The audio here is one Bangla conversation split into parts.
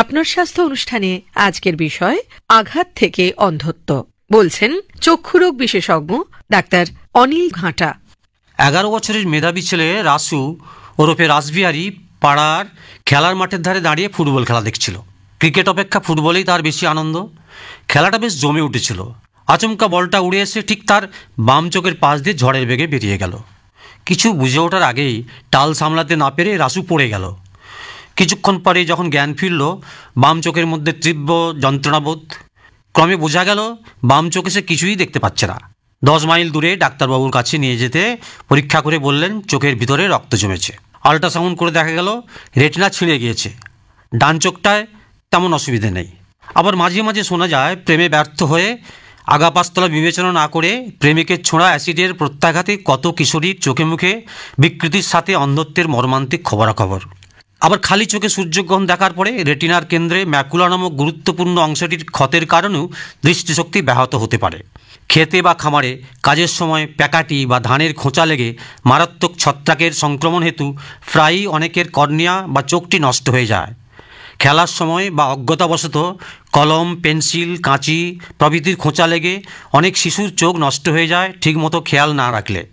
আপনার স্বাস্থ্য অনুষ্ঠানে আজকের বিষয় আঘাত থেকে অন্ধত্ব। বলছেন চক্ষুরোগ বিশেষজ্ঞ ডাক্তার অনিল ঘাটা। 11 বছরের মেধাবী ছেলে রাসু ওরফে রাসবিহারী পাড়ার খেলার মাঠের ধারে দাঁড়িয়ে ফুটবল খেলা দেখছিল। ক্রিকেট অপেক্ষা ফুটবলেই তার বেশি আনন্দ। খেলাটা বেশ জমে উঠেছিল। আচমকা বলটা উড়ে এসে ঠিক তার বাম চোখের পাশ দিয়ে ঝড়ের বেগে বেরিয়ে গেল। কিছু বুঝে ওঠার আগেই টাল সামলাতে না পেরে রাসু পড়ে গেল। কিছুক্ষণ পরে যখন জ্ঞান ফিরল, বাম চোখের মধ্যে তীব্র যন্ত্রণাবোধ। ক্রমে বোঝা গেল বাম চোখে সে কিছুই দেখতে পাচ্ছে না। 10 মাইল দূরে ডাক্তারবাবুর কাছে নিয়ে যেতে পরীক্ষা করে বললেন চোখের ভিতরে রক্ত জমেছে। আল্ট্রাসাউন্ড করে দেখা গেল রেটিনা ছিঁড়ে গিয়েছে। ডান চোখটায় তেমন অসুবিধে নেই। আবার মাঝে মাঝে শোনা যায় প্রেমে ব্যর্থ হয়ে আগাপাস্তলা বিবেচনা না করে প্রেমিকের ছোঁড়া অ্যাসিডের প্রত্যাঘাতে কত কিশোরীর চোখে মুখে বিকৃতির সাথে অন্ধত্বের মর্মান্তিক খবরাখবর। আবার খালি চোখে সূর্যগ্রহণ দেখার পরে রেটিনার কেন্দ্রে ম্যাকুলা নামক গুরুত্বপূর্ণ অংশটির ক্ষতের কারণেও দৃষ্টিশক্তি ব্যাহত হতে পারে। খেতে বা খামারে কাজের সময় প্যাকাটি বা ধানের খোঁচা লেগে মারাত্মক ছত্রাকের সংক্রমণ হেতু প্রায়ই অনেকের কর্নিয়া বা চোখটি নষ্ট হয়ে যায়। খেলার সময় বা অজ্ঞতাবশত কলম, পেন্সিল, কাঁচি প্রভৃতির খোঁচা লেগে অনেক শিশুর চোখ নষ্ট হয়ে যায় ঠিকমতো খেয়াল না রাখলে।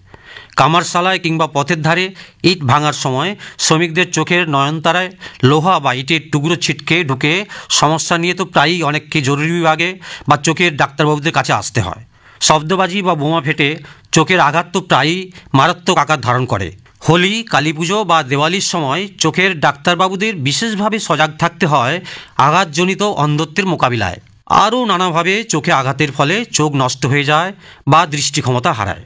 কামারশালায় কিংবা পথের ধারে ইট ভাঙার সময় শ্রমিকদের চোখের নয়নতারায় লোহা বা ইটের টুকরো ছিটকে ঢুকে সমস্যা নিয়ে তো প্রায়ই অনেককে জরুরি বিভাগে বা চোখের ডাক্তারবাবুদের কাছে আসতে হয়। শব্দবাজি বা বোমা ফেটে চোখের আঘাত তো প্রায়ই মারাত্মক আকার ধারণ করে। হোলি, কালী পুজো বা দেওয়ালির সময় চোখের ডাক্তারবাবুদের বিশেষভাবে সজাগ থাকতে হয় আঘাতজনিত অন্ধত্বের মোকাবিলায়। আরও নানাভাবে চোখে আঘাতের ফলে চোখ নষ্ট হয়ে যায় বা দৃষ্টি ক্ষমতা হারায়।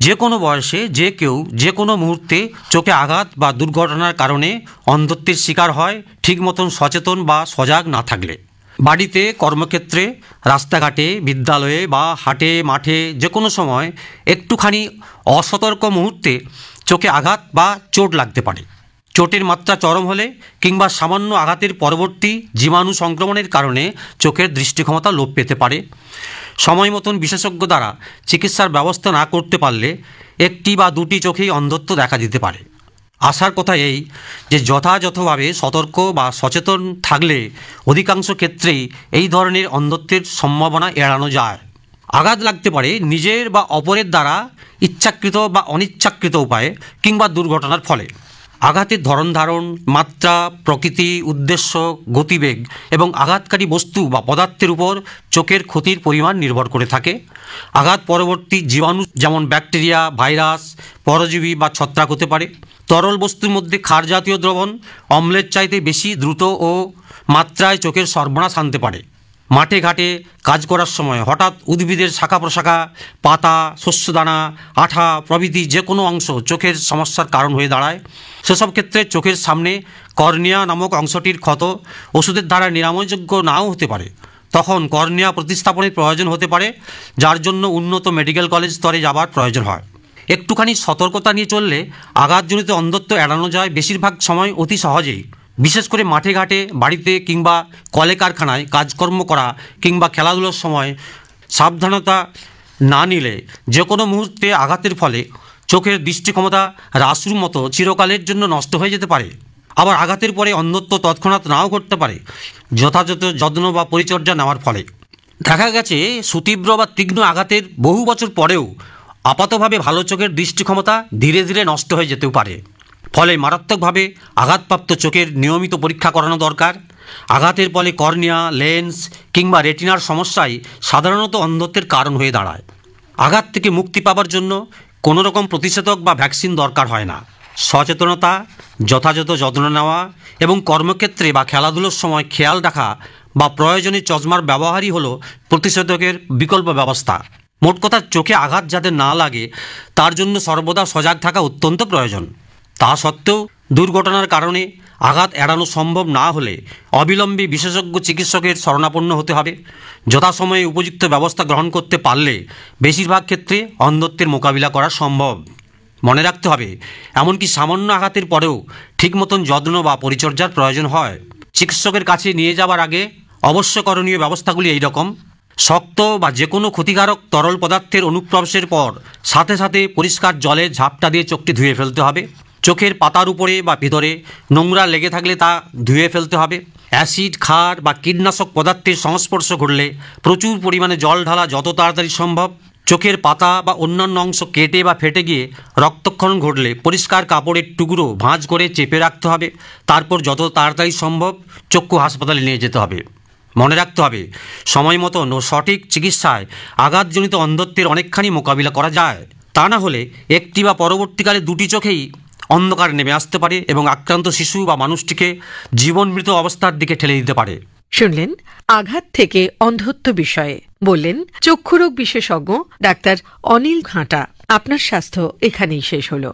যে কোনো বয়সে যে কেউ যে কোনো মুহূর্তে চোখে আঘাত বা দুর্ঘটনার কারণে অন্ধত্বের শিকার হয় ঠিক মতন সচেতন বা সজাগ না থাকলে। বাড়িতে, কর্মক্ষেত্রে, রাস্তাঘাটে, বিদ্যালয়ে বা হাটে মাঠে যে কোনো সময় একটুখানি অসতর্ক মুহূর্তে চোখে আঘাত বা চোট লাগতে পারে। চোটের মাত্রা চরম হলে কিংবা সামান্য আঘাতের পরবর্তী জীবাণু সংক্রমণের কারণে চোখের দৃষ্টিক্ষমতা লোপ পেতে পারে। সময় মতন বিশেষজ্ঞ দ্বারা চিকিৎসার ব্যবস্থা না করতে পারলে একটি বা দুটি চোখেই অন্ধত্ব দেখা দিতে পারে। আসার কথা এই যে যথাযথভাবে সতর্ক বা সচেতন থাকলে অধিকাংশ ক্ষেত্রেই এই ধরনের অন্ধত্বের সম্ভাবনা এড়ানো যায়। আঘাত লাগতে পারে নিজের বা অপরের দ্বারা ইচ্ছাকৃত বা অনিচ্ছাকৃত উপায়ে কিংবা দুর্ঘটনার ফলে। আঘাতের ধরন ধারণ, মাত্রা, প্রকৃতি, উদ্দেশ্য, গতিবেগ এবং আঘাতকারী বস্তু বা পদার্থের উপর চোখের ক্ষতির পরিমাণ নির্ভর করে থাকে। আঘাত পরবর্তী জীবাণু যেমন ব্যাকটেরিয়া, ভাইরাস, পরজীবী বা ছত্রাক হতে পারে। তরল বস্তুর মধ্যে ক্ষার জাতীয় দ্রবণ অম্লের চাইতে বেশি দ্রুত ও মাত্রায় চোখের সর্বনাশ আনতে পারে। মাঠে ঘাটে কাজ করার সময় হঠাৎ উদ্ভিদের শাখা প্রশাখা, পাতা, শস্যদানা, আঠা প্রভৃতি যে কোনো অংশ চোখের সমস্যার কারণ হয়ে দাঁড়ায়। সেসব ক্ষেত্রে চোখের সামনে কর্নিয়া নামক অংশটির ক্ষত ওষুধের দ্বারা নিরাময়যোগ্য নাও হতে পারে। তখন কর্নিয়া প্রতিস্থাপনের প্রয়োজন হতে পারে, যার জন্য উন্নত মেডিকেল কলেজ স্তরে যাবার প্রয়োজন হয়। একটুখানি সতর্কতা নিয়ে চললে আঘাতজনিত অন্ধত্ব এড়ানো যায় বেশিরভাগ সময় অতি সহজেই। বিশেষ করে মাঠে ঘাটে, বাড়িতে কিংবা কলে কারখানায় কাজকর্ম করা কিংবা খেলাধুলোর সময় সাবধানতা না নিলে যে কোনো মুহূর্তে আঘাতের ফলে চোখের দৃষ্টিক্ষমতা রাসুর মতো চিরকালের জন্য নষ্ট হয়ে যেতে পারে। আবার আঘাতের পরে অন্ধত্ব তৎক্ষণাৎ নাও ঘটতে পারে যথাযথ যত্ন বা পরিচর্যা নেওয়ার ফলে। দেখা গেছে সুতীব্র বা তীক্ষ্ণ আঘাতের বহু বছর পরেও আপাতভাবে ভালো চোখের দৃষ্টিক্ষমতা ধীরে ধীরে নষ্ট হয়ে যেতেও পারে। ফলে মারাত্মকভাবে আঘাতপ্রাপ্ত চোখের নিয়মিত পরীক্ষা করানো দরকার। আঘাতের ফলে কর্নিয়া, লেন্স কিংবা রেটিনার সমস্যাই সাধারণত অন্ধত্বের কারণ হয়ে দাঁড়ায়। আঘাত থেকে মুক্তি পাওয়ার জন্য কোনো রকম প্রতিষেধক বা ভ্যাকসিন দরকার হয় না। সচেতনতা, যথাযথ যত্ন নেওয়া এবং কর্মক্ষেত্রে বা খেলাধুলোর সময় খেয়াল রাখা বা প্রয়োজনে চশমার ব্যবহারই হলো প্রতিষেধকের বিকল্প ব্যবস্থা। মোট কথা, চোখে আঘাত যাতে না লাগে তার জন্য সর্বদা সজাগ থাকা অত্যন্ত প্রয়োজন। তা সত্ত্বেও দুর্ঘটনার কারণে আঘাত এড়ানো সম্ভব না হলে অবিলম্বে বিশেষজ্ঞ চিকিৎসকের শরণাপন্ন হতে হবে। যথাসময়ে উপযুক্ত ব্যবস্থা গ্রহণ করতে পারলে বেশিরভাগ ক্ষেত্রে অন্ধত্বের মোকাবিলা করা সম্ভব। মনে রাখতে হবে, এমনকি সামান্য আঘাতের পরেও ঠিক মতন যত্ন বা পরিচর্যার প্রয়োজন হয়। চিকিৎসকের কাছে নিয়ে যাওয়ার আগে অবশ্য করণীয় ব্যবস্থাগুলি এই রকম: শক্ত বা যে কোনো ক্ষতিকারক তরল পদার্থের অনুপ্রবেশের পর সাথে সাথে পরিষ্কার জলে ঝাপটা দিয়ে চোখটি ধুয়ে ফেলতে হবে। চোখের পাতার উপরে বা ভিতরে নোংরা লেগে থাকলে তা ধুয়ে ফেলতে হবে। অ্যাসিড, ক্ষার বা কীটনাশক পদার্থের সংস্পর্শ ঘটলে প্রচুর পরিমাণে জল ঢালা যত তাড়াতাড়ি সম্ভব। চোখের পাতা বা অন্যান্য অংশ কেটে বা ফেটে গিয়ে রক্তক্ষরণ ঘটলে পরিষ্কার কাপড়ের টুকরো ভাঁজ করে চেপে রাখতে হবে। তারপর যত তাড়াতাড়ি সম্ভব চক্ষু হাসপাতালে নিয়ে যেতে হবে। মনে রাখতে হবে, সময় মতন ও সঠিক চিকিৎসায় আঘাতজনিত অন্ধত্বের অনেকখানি মোকাবিলা করা যায়। তা না হলে একটি বা পরবর্তীকালে দুটি চোখেই অন্ধকার নেমে আসতে পারে এবং আক্রান্ত শিশু বা মানুষটিকে জীবনমৃত অবস্থার দিকে ঠেলে দিতে পারে। শুনলেন আঘাত থেকে অন্ধত্ব বিষয়ে, বললেন চক্ষুরোগ বিশেষজ্ঞ ডাক্তার অনিল ঘাটা। আপনার স্বাস্থ্য এখানেই শেষ হলো।